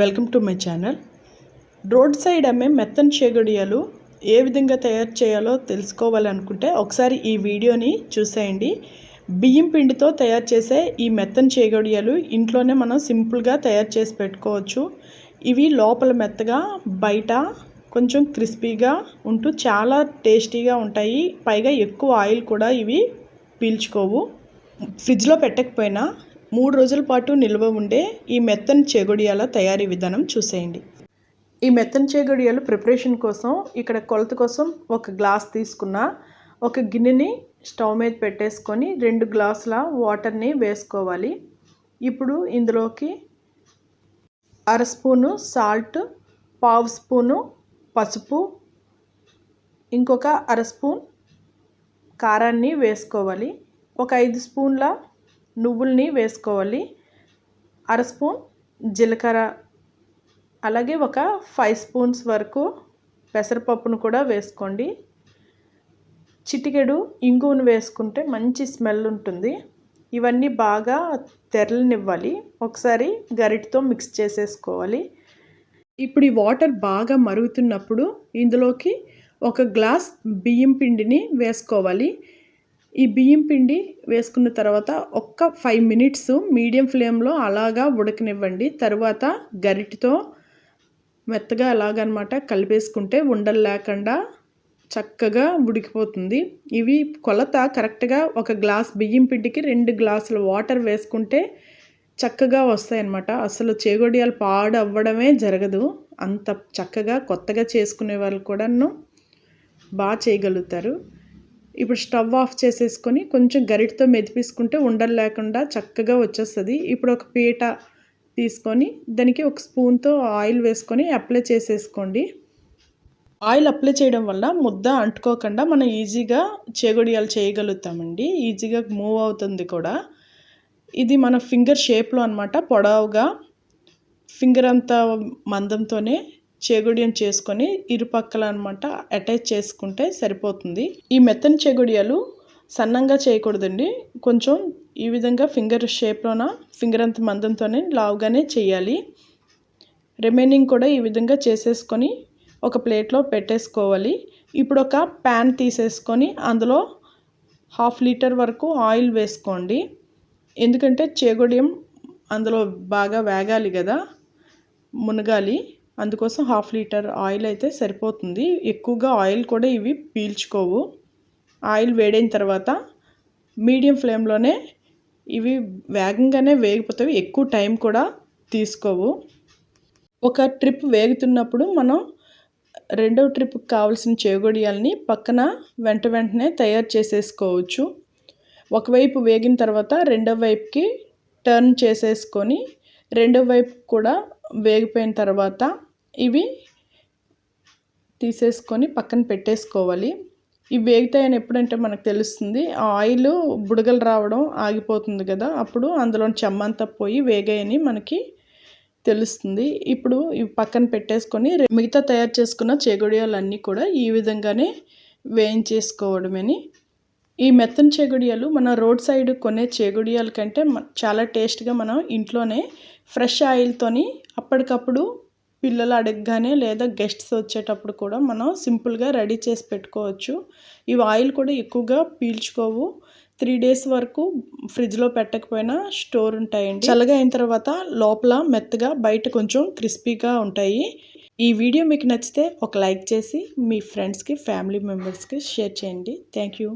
Welcome to my channel. Road side అమ్మే మెత్తని చేగొడియాలు ఏ విధంగా తయారు చేయాలో తెలుసుకోవాలనుకుంటే ఒకసారి ఈ వీడియోని చూసేయండి. బియ్యం పిండితో తయారు చేసే ఈ మెత్తని చేగొడియాలు ఇంట్లోనే మనం సింపుల్గా తయారు చేసి పెట్టుకోవచ్చు. ఇవి లోపల మెత్తగా బయట కొంచెం క్రిస్పీగా ఉంటూ చాలా టేస్టీగా ఉంటాయి. పైగా ఎక్కువ ఆయిల్ కూడా ఇవి పీల్చుకోవు. ఫ్రిడ్జ్లో పెట్టకపోయినా 3 రోజుల పాటు నిల్వ ఉండే ఈ మెత్తని చేగొడియాల తయారీ విధానం చూసేయండి. ఈ మెత్తని చేగొడియాలు ప్రిపరేషన్ కోసం ఇక్కడ కొలత కోసం ఒక గ్లాస్ తీసుకున్న, ఒక గిన్నెని స్టవ్ మీద పెట్టేసుకొని 2 గ్లాసుల వాటర్ని వేసుకోవాలి. ఇప్పుడు ఇందులోకి 1/2 స్పూను సాల్ట్, 1/2 స్పూను పసుపు, ఇంకొక 1/2 స్పూన్ కారాన్ని వేసుకోవాలి. ఒక 5 స్పూన్ల నువ్వుల్ని వేసుకోవాలి. 1/2 స్పూన్ జీలకర్ర, అలాగే ఒక 5 స్పూన్స్ వరకు పెసరపప్పును కూడా వేసుకోండి. చిటికెడు ఇంగువను వేసుకుంటే మంచి స్మెల్ ఉంటుంది. ఇవన్నీ బాగా తెరలనివ్వాలి. ఒకసారి గరిటెతో మిక్స్ చేసేసుకోవాలి. ఇప్పుడు ఈ వాటర్ బాగా మరుగుతున్నప్పుడు ఇందులోకి ఒక గ్లాస్ బియ్యం పిండిని వేసుకోవాలి. ఈ బియ్యం పిండి వేసుకున్న తర్వాత ఒక్క 5 మినిట్స్ మీడియం ఫ్లేమ్లో అలాగా ఉడకనివ్వండి. తర్వాత గరిటెతో మెత్తగా అలాగనమాట కలిపేసుకుంటే ఉండలు లేకుండా చక్కగా ఉడికిపోతుంది. ఇవి కొలత కరెక్ట్గా ఒక గ్లాస్ బియ్యం పిండికి 2 గ్లాసుల వాటర్ వేసుకుంటే చక్కగా వస్తాయన్నమాట. అసలు చేగొడియాలు పాడు అవ్వడమే జరగదు. అంత చక్కగా కొత్తగా చేసుకునే వాళ్ళు కూడాను బాగా చేయగలుగుతారు. ఇప్పుడు స్టవ్ ఆఫ్ చేసేసుకొని కొంచెం గరిటెతో మెదిపేసుకుంటే ఉండలు లేకుండా చక్కగా వచ్చేస్తుంది. ఇప్పుడు ఒక పీట తీసుకొని దానికి ఒక స్పూన్తో ఆయిల్ వేసుకొని అప్లై చేసేసుకోండి. ఆయిల్ అప్లై చేయడం వల్ల ముద్ద అంటుకోకుండా మనం ఈజీగా చేగొడియాలు చేయగలుగుతామండి. ఈజీగా మూవ్ అవుతుంది కూడా. ఇది మన ఫింగర్ షేప్లో అనమాట. పొడవుగా ఫింగర్ అంత మందంతోనే చేగొడియం చేసుకొని ఇరుపక్కల అనమాట అటాచ్ చేసుకుంటే సరిపోతుంది. ఈ మెత్తని చేగొడియాలు సన్నంగా చేయకూడదండి. కొంచెం ఈ విధంగా ఫింగర్ షేప్లోన ఫింగర్ అంత మందంతోనే లావుగానే చేయాలి. రిమైనింగ్ కూడా ఈ విధంగా చేసేసుకొని ఒక ప్లేట్లో పెట్టేసుకోవాలి. ఇప్పుడు ఒక ప్యాన్ తీసేసుకొని అందులో 1/2 లీటర్ వరకు ఆయిల్ వేసుకోండి. ఎందుకంటే చేగొడియం అందులో బాగా వేగాలి కదా, మునగాలి. అందుకోసం 1/2 లీటర్ ఆయిల్ అయితే సరిపోతుంది. ఎక్కువగా ఆయిల్ కూడా ఇవి పీల్చుకోవు. ఆయిల్ వేడైన తర్వాత మీడియం ఫ్లేమ్లోనే ఇవి వేగంగానే వేగిపోతాయి. ఎక్కువ టైం కూడా తీసుకోవు. ఒక ట్రిప్ వేగుతున్నప్పుడు మనం రెండవ ట్రిప్కి కావాల్సిన చేగొడియాలని పక్కన వెంటనే తయారు చేసేసుకోవచ్చు. ఒకవైపు వేగిన తర్వాత రెండవ వైపుకి టర్న్ చేసేసుకొని రెండవ వైపు కూడా వేగిపోయిన తర్వాత ఇవి తీసేసుకొని పక్కన పెట్టేసుకోవాలి. ఇవి వేగుతాయని ఎప్పుడంటే మనకు తెలుస్తుంది, ఆయిల్ బుడగలు రావడం ఆగిపోతుంది కదా, అప్పుడు అందులో చెమ్మంతా పోయి వేగాయని మనకి తెలుస్తుంది. ఇప్పుడు ఇవి పక్కన పెట్టేసుకొని మిగతా తయారు చేసుకున్న చేగొడియాలన్నీ కూడా ఈ విధంగానే వేయించేసుకోవడమని. ఈ మెత్తని చేగొడియాలు మన రోడ్ సైడ్ కొనే చేగొడియాల కంటే చాలా టేస్ట్గా మనం ఇంట్లోనే ఫ్రెష్ ఆయిల్తోని అప్పటికప్పుడు పిల్లలు అడగగానే లేదా గెస్ట్స్ వచ్చేటప్పుడు కూడా మనం సింపుల్గా రెడీ చేసి పెట్టుకోవచ్చు. ఇవి ఆయిల్ కూడా ఎక్కువగా పీల్చుకోవు. 3 డేస్ వరకు ఫ్రిడ్జ్లో పెట్టకపోయినా స్టోర్ ఉంటాయండి. చల్లగా అయిన తర్వాత లోపల మెత్తగా బయట కొంచెం క్రిస్పీగా ఉంటాయి. ఈ వీడియో మీకు నచ్చితే ఒక లైక్ చేసి మీ ఫ్రెండ్స్కి, ఫ్యామిలీ మెంబర్స్కి షేర్ చేయండి. Thank you.